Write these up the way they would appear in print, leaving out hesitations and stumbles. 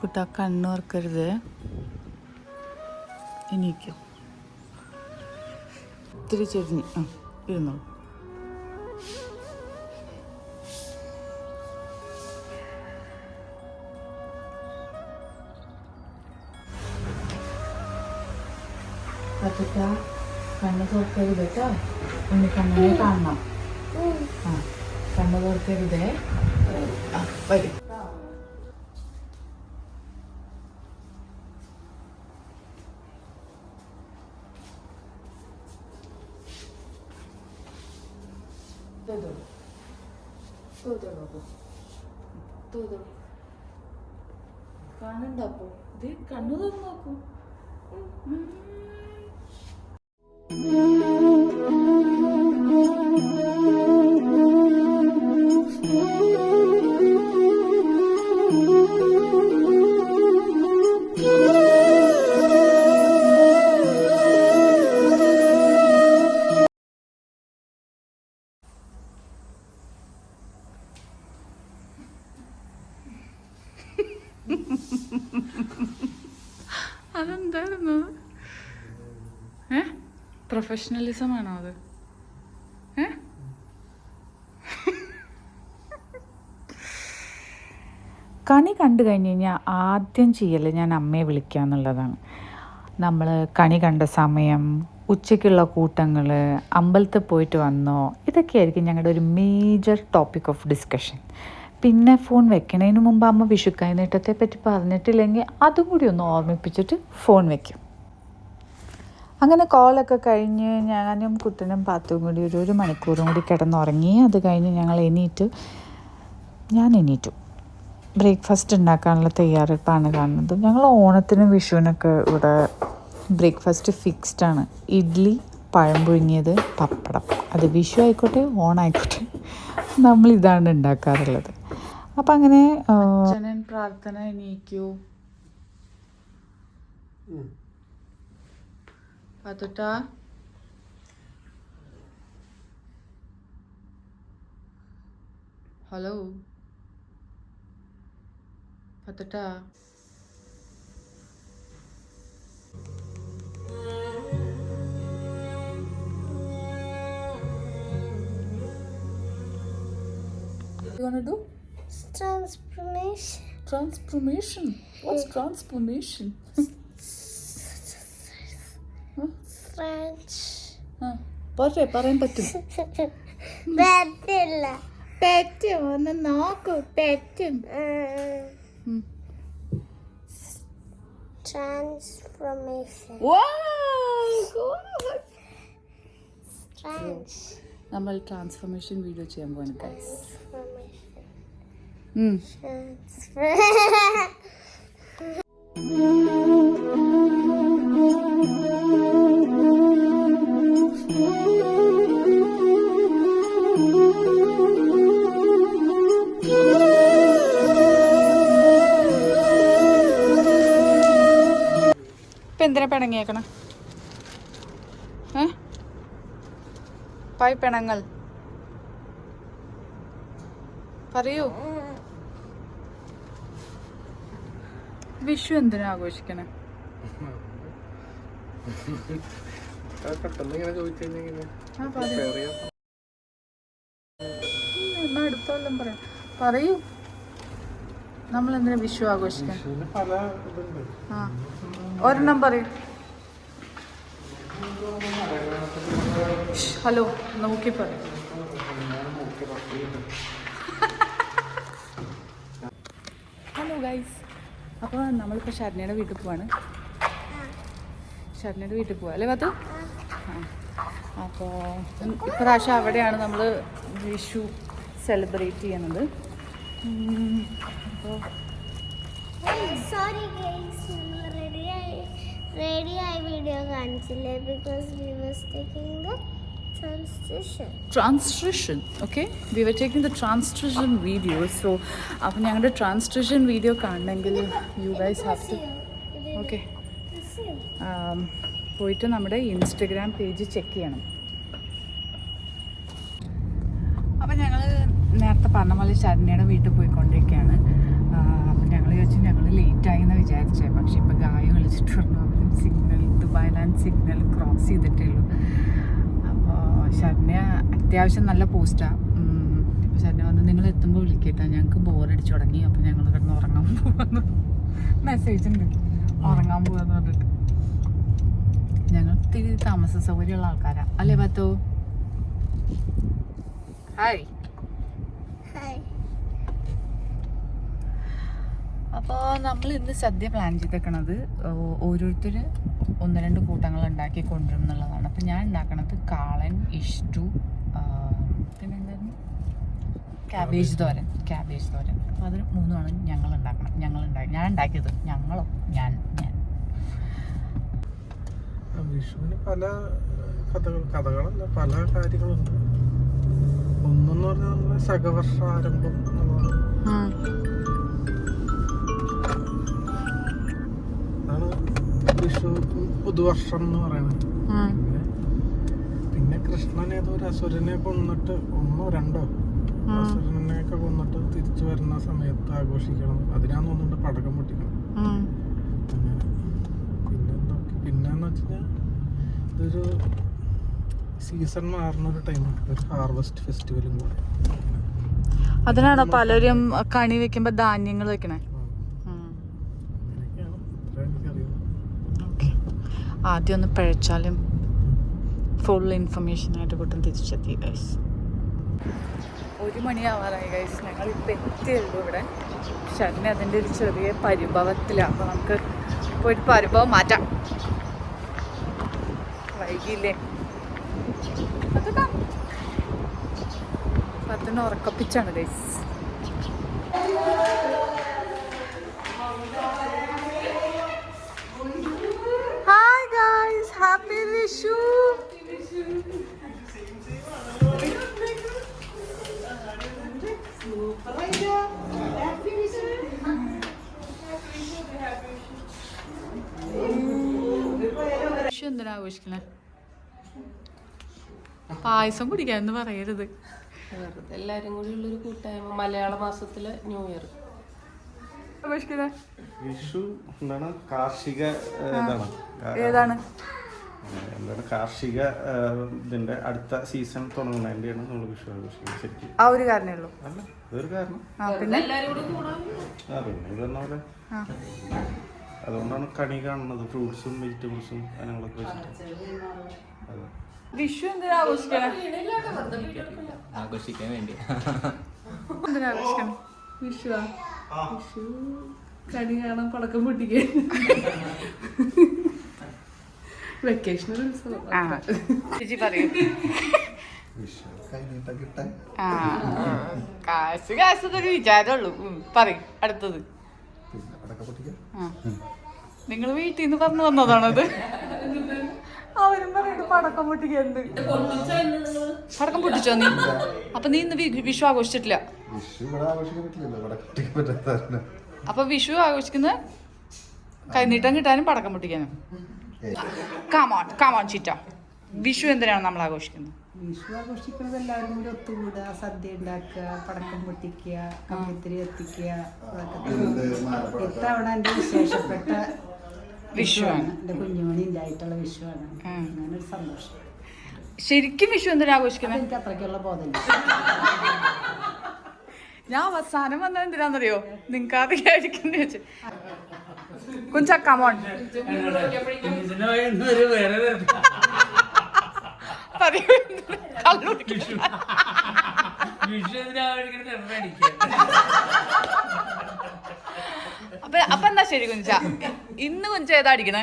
കുട്ടാ കണ്ണോർക്കരുത്. എനിക്കും ഇത്തിരി ചെരിഞ്ഞ് ഇരുന്നോളൂ. കണ്ണ് തുറക്കരുത് കേട്ടോ. ഉണ്ണിക്കണ്ണനെ കാണണം. ആ കണ്ണ് തുറക്കരുതേ. വരും. കാണണ്ട. അപ്പോ ഇത് കണ്ണു തുറന്നു നോക്കൂ. അതെന്തായിരുന്നു? പ്രൊഫഷണലിസം ആണോ അത്? കണി കണ്ടു കഴിഞ്ഞ് കഴിഞ്ഞാൽ ആദ്യം ചെയ്യല് ഞാൻ അമ്മയെ വിളിക്കുക എന്നുള്ളതാണ്. നമ്മൾ കണി കണ്ട സമയം, ഉച്ചയ്ക്കുള്ള കൂട്ടങ്ങൾ, അമ്പലത്തിൽ പോയിട്ട് വന്നോ, ഇതൊക്കെയായിരിക്കും ഞങ്ങളുടെ ഒരു മേജർ ടോപ്പിക് ഓഫ് ഡിസ്കഷൻ. പിന്നെ ഫോൺ വെക്കണതിന് മുമ്പ് അമ്മ വിഷുക്കൈ നീട്ടത്തെ പറ്റി പറഞ്ഞിട്ടില്ലെങ്കിൽ അതും കൂടി ഒന്ന് ഓർമ്മിപ്പിച്ചിട്ട് ഫോൺ വെക്കും. അങ്ങനെ കോളൊക്കെ കഴിഞ്ഞ് ഞാനും കുട്ടനും പാത്തും കൂടി ഒരു മണിക്കൂറും കൂടി കിടന്നുറങ്ങി. അത് കഴിഞ്ഞ് ഞാൻ എണീറ്റു. ബ്രേക്ക്ഫാസ്റ്റ് ഉണ്ടാക്കാനുള്ള തയ്യാറെടുപ്പാണ് കാണുന്നത്. ഞങ്ങൾ ഓണത്തിനും വിഷുവിനൊക്കെ ഇവിടെ ബ്രേക്ക്ഫാസ്റ്റ് ഫിക്സ്ഡാണ്. ഇഡ്ഡലി, പഴം പുഴുങ്ങിയത്, പപ്പടം. അത് വിഷു ആയിക്കോട്ടെ ഓണായിക്കോട്ടെ നമ്മളിതാണ് ഉണ്ടാക്കാറുള്ളത്. അപ്പം അങ്ങനെ അച്ഛനൻ പ്രാർത്ഥന എണീക്കൂ. പാത്തുട്ടാ hello പാത്തുട്ടാ. You wanna do? Transformation. Transformation? What's transformation? French. പറയാൻ പറ്റും. പറ്റില്ല. പറ്റും. ഒന്ന് നോക്കൂ. പറ്റും. Transformation. Trans. നമ്മൾ ട്രാൻസ്ഫോർമേഷൻ വീഡിയോ ചെയ്യാൻ പോവാണ് ഗൈസ്. ഇപ്പം എന്തിനാ പിണങ്ങിയേക്കണം? പായ് പിണങ്ങൾ പറയൂ. വിഷു എന്തിനാ ആഘോഷിക്കണേ? അടുത്തോളം പറയാം. പറയൂ, നമ്മൾ എന്തിനാ വിഷു ആഘോഷിക്കാൻ? ഒരെണ്ണം പറയൂ. ഹലോ നോക്കി പറയും. Hello guys. അപ്പോൾ നമ്മളിപ്പോൾ ശരണ്യയുടെ വീട്ടിൽ പോവാണ്. ശരണ്യയുടെ വീട്ടിൽ പോവാ അല്ലേ പത്ത്? അപ്പോൾ ഇപ്രാവശ്യം അവിടെയാണ് നമ്മൾ വിഷു സെലിബ്രേറ്റ് ചെയ്യുന്നത്. അപ്പോൾ സോറി ഗൈസ്, നമ്മൾ റെഡിയായി വീഡിയോ കാണിച്ചില്ലേ? Because we was taking the transition. Okay, we were taking the transition video. So അപ്പോൾ ഞങ്ങളുടെ ട്രാൻസ്ട്രിഷൻ വീഡിയോ കാണണമെങ്കിൽ യു ഗൈസ് ഹാവ് ടു പോയിട്ട് നമ്മുടെ ഇൻസ്റ്റഗ്രാം പേജ് ചെക്ക് ചെയ്യണം. അപ്പം ഞങ്ങൾ നേരത്തെ പറഞ്ഞ പോലെ ശരണ്യയുടെ വീട്ടിൽ പോയിക്കൊണ്ടിരിക്കുകയാണ്. അപ്പം ഞങ്ങൾ ചോദിച്ചു ഞങ്ങൾ ലേറ്റ് സെറ്റായി എന്ന് വിചാരിച്ചത്. പക്ഷെ ഇപ്പം ഗായ വിളിച്ചിട്ട് പറഞ്ഞു അവരും signal Dubai land signal cross ചെയ്തിട്ടേ ഉള്ളൂ. അപ്പോൾ ശരണ്യ അത്യാവശ്യം നല്ല പോസ്റ്റാണ്. അപ്പോൾ ശരണ്യ വന്ന് നിങ്ങൾ എത്തുമ്പോൾ വിളിക്കട്ടെ, ഞങ്ങൾക്ക് ബോറടിച്ച് തുടങ്ങി, അപ്പോൾ ഞങ്ങൾ കിടന്ന് ഉറങ്ങാൻ പോകാമെന്ന് മെസ്സേജ് ഉണ്ട്, ഉറങ്ങാൻ പോകാന്ന് പറഞ്ഞിട്ട്. ഞങ്ങൾ ഇത്തിരി താമസ സൗകര്യമുള്ള ആൾക്കാരാണ് അല്ലേ പത്തോ? ഹായ്. അപ്പോൾ നമ്മൾ ഇന്ന് സദ്യ പ്ലാൻ ചെയ്തേക്കണത് ഓരോരുത്തർ 1-2 കൂട്ടങ്ങൾ ഉണ്ടാക്കി കൊണ്ടുവരും എന്നുള്ളതാണ്. അപ്പോൾ ഞാൻ ഉണ്ടാക്കണത് കാളൻ, ഇഷ്ടു, പിന്നെ എന്തായിരുന്നു, ക്യാബേജ് തോരൻ. അപ്പോൾ അത് 3 ഞങ്ങൾ ഉണ്ടാക്കണം. ഞാൻ ഉണ്ടാക്കിയത്. ഞാൻ വിഷുവിന് പല കഥകളല്ല, പല കാര്യങ്ങളുണ്ട്. ഒന്നെന്ന് പറഞ്ഞാൽ നമ്മളെ ശകവർഷ ആരംഭം എന്നുള്ളതാണ്. അതാണ് വിഷു, പുതുവർഷം എന്ന് പറയുന്നത്. പിന്നെ കൃഷ്ണൻ ഏതോ ഒരു അസുരനെ കൊന്നിട്ട് 1-2 അസുരനെയൊക്കെ കൊന്നിട്ട് തിരിച്ചു വരുന്ന സമയത്ത് ആഘോഷിക്കണം. അതിനാന്ന് തോന്നുന്നുണ്ട് പടക്കം പൊട്ടിക്കണം. അങ്ങനെ പിന്നെന്ന് വെച്ചാൽ ഇതൊരു സീസൺ മാറുന്നൊരു ടൈമാണ്, ഒരു ഹാർവെസ്റ്റ് ഫെസ്റ്റിവലും കൂടെ. അതിനാണോ പലരും കണി വെക്കുമ്പോ ധാന്യങ്ങൾ വെക്കണേ? അങ്ങനെയൊക്കെയാണ് ഇത്ര എനിക്കറിയാം. ആദ്യം ഒന്ന് പഴച്ചാലും ഫുൾ ഇൻഫർമേഷൻ ആയിട്ട് കൂട്ടം തിരിച്ചെത്തി ഗൈസ്. 1 മണിയാവാറായി ഗൈസ്. ഞങ്ങൾ ഇപ്പം എത്തിയുള്ളൂ ഇവിടെ. ശരണ്യ അതിൻ്റെ ഒരു ചെറിയ പരിഭവത്തിലാണ്. അപ്പോൾ നമുക്ക് പോയിട്ട് പരിഭവം മാറ്റാം. വൈകിയില്ലേ? പത്തിന് ഉറക്കപ്പിച്ചാണ് guys. Hi guys, happy Vishu. Vishu എന്തിനാ ആഘോഷിക്കണേ? പായസം കുടിക്കാൻ എന്ന് പറയരുത്. വെറുതെ എല്ലാരും കൂടി ഉള്ളൊരു കൂട്ടായ്മ. മലയാള മാസത്തിലെ ന്യൂ ഇയർ ആഘോഷിക്കണേ. വിഷു എന്താണ്, കാർഷിക ഏതാണ്? എന്താണ്, കാർഷിക ഇതിന്റെ അടുത്ത സീസൺ തുടങ്ങുന്നതിന്റെയാണ് നമ്മൾ വിഷു ആഘോഷിക്കുന്നത് ശരിക്കും. ആ ഒരു കാരണമേ ഉള്ളൂ. അല്ല, അതൊരു കാരണം. പിന്നെ എല്ലാരും കൂടി കൂടാൻ. പിന്നെ ഇത് പറഞ്ഞ പോലെ അതുകൊണ്ടാണ് കണി കാണുന്നത്, ഫ്രൂട്ട്സും വെജിറ്റബിൾസും അതിനങ്ങളൊക്കെ വെച്ചിട്ട്. അതെ. വിഷു എന്തിനാ ആഘോഷിക്കണേ? ആഘോഷിക്കാൻ വേണ്ടി. എന്തിനാ ആഘോഷിക്കണേ? വിഷു കണി കാണാൻ, പടക്കം പൊട്ടിക്കാൻ, വെക്കേഷണൽ ഉത്സവം. ചേച്ചി പറയൂ. കാശൊക്കെ വിചാരമുള്ളൂ. പറയും അടുത്തത്. നിങ്ങൾ വീട്ടിൽ നിന്ന് പറഞ്ഞു വന്നതാണത്? അവരും പറയുന്നത് പടക്കം പൊട്ടിക്കുന്നുണ്ട്. പടക്കം പൊട്ടിച്ചോ നീ? അപ്പൊ നീ ഇന്ന് വിഷു ആഘോഷിച്ചിട്ടില്ല? അപ്പൊ വിഷു ആഘോഷിക്കുന്നത് കൈനീട്ടം കിട്ടാനും പടക്കം പൊട്ടിക്കാനും. കാമോൺ ചിറ്റ, വിഷു എന്തിനാണ് നമ്മൾ ആഘോഷിക്കുന്നത്? വിഷു ആഘോഷിക്കുന്നത് എല്ലാവരും കൂടി ഒത്തുകൂടുക, സദ്യ ഉണ്ടാക്കുക, പടക്കം പൊട്ടിക്കുക, കമ്പിത്തിരി എത്തിക്കുക. ഇത്തവണ എൻ്റെ വിശേഷപ്പെട്ട വിഷുവാണ്. എൻ്റെ കുഞ്ഞുമണി ഉണ്ടായിട്ടുള്ള വിഷുവാണ്. അങ്ങനെ ഒരു സന്തോഷം. ശരിക്കും വിഷു എന്തിനാ ആഘോഷിക്കുന്നത്? എനിക്ക് അത്രയ്ക്കുള്ള ബോധമില്ല. ഞാൻ അവസാനം വന്നത് എന്തിനാന്നറിയോ? നിങ്ങൾക്ക് അറിയാതിരിക്കുന്ന വെച്ച് കുഞ്ചാ കമോൺ അപ്പൊ എന്നാ ശരി കുഞ്ച, ഇന്ന് കുഞ്ച ഏതാ അടിക്കണേ?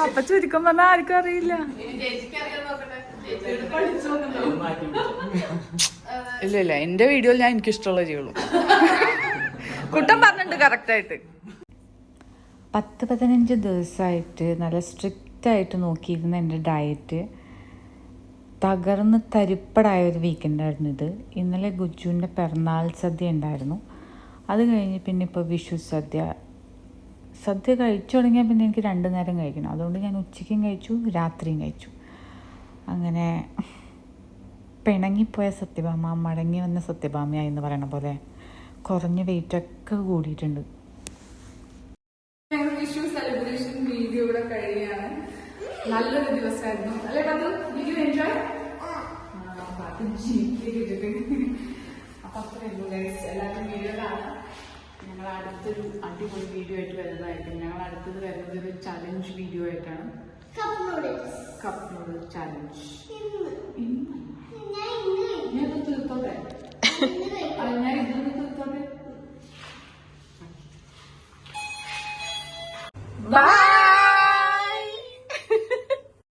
അപ്പൊ ചുരുക്കം പറഞ്ഞാൽ ആർക്കും അറിയില്ല. ഇല്ല എന്റെ വീഡിയോയിൽ ഞാൻ എനിക്കിഷ്ടമുള്ള ചെയ്യുള്ളൂ. കുട്ടം പറഞ്ഞിട്ടുണ്ട് കറക്റ്റായിട്ട്. 10-15 ദിവസമായിട്ട് നല്ല സ്ട്രിക്റ്റായിട്ട് നോക്കിയിരുന്ന എൻ്റെ ഡയറ്റ് തകർന്ന് തരിപ്പടായ ഒരു വീക്കെൻഡായിരുന്നു ഇത്. ഇന്നലെ ഗുജുവിൻ്റെ പിറന്നാൾ സദ്യ ഉണ്ടായിരുന്നു. അത് കഴിഞ്ഞ് പിന്നെ ഇപ്പോൾ വിഷു സദ്യ കഴിച്ചു തുടങ്ങിയാൽ പിന്നെ എനിക്ക് 2 നേരം കഴിക്കണം. അതുകൊണ്ട് ഞാൻ ഉച്ചയ്ക്കും കഴിച്ചു, രാത്രിയും കഴിച്ചു. അങ്ങനെ പിണങ്ങിപ്പോയ സത്യഭാമ മടങ്ങി വന്ന സത്യഭാമയായി എന്ന് പറയണ പോലെ കുറഞ്ഞ വെയിറ്റൊക്കെ കൂടിയിട്ടുണ്ട്. വിഷു സെലിബ്രേഷൻ വീഡിയോ ഇവിടെ കഴിയാണ്. നല്ലൊരു ദിവസമായിരുന്നു അല്ലേ പത്തു? വീഡിയോ എൻജോയ് പാട്ട് ജീവിക്കിട്ടുണ്ട്. അപ്പൊ അത്രയുള്ളൂ ഗൈസ്. എല്ലാവരും വീഡിയോ കാണാം. ഞങ്ങൾ അടുത്തൊരു അടിപൊളി വീഡിയോ ആയിട്ട് വരുന്നതായിരിക്കും. ഞങ്ങൾ അടുത്തത് വരുന്നത് ഒരു ചലഞ്ച് വീഡിയോ ആയിട്ടാണ്. Cup noodles. Cup noodle challenge. ഞാൻ ഇന്ന്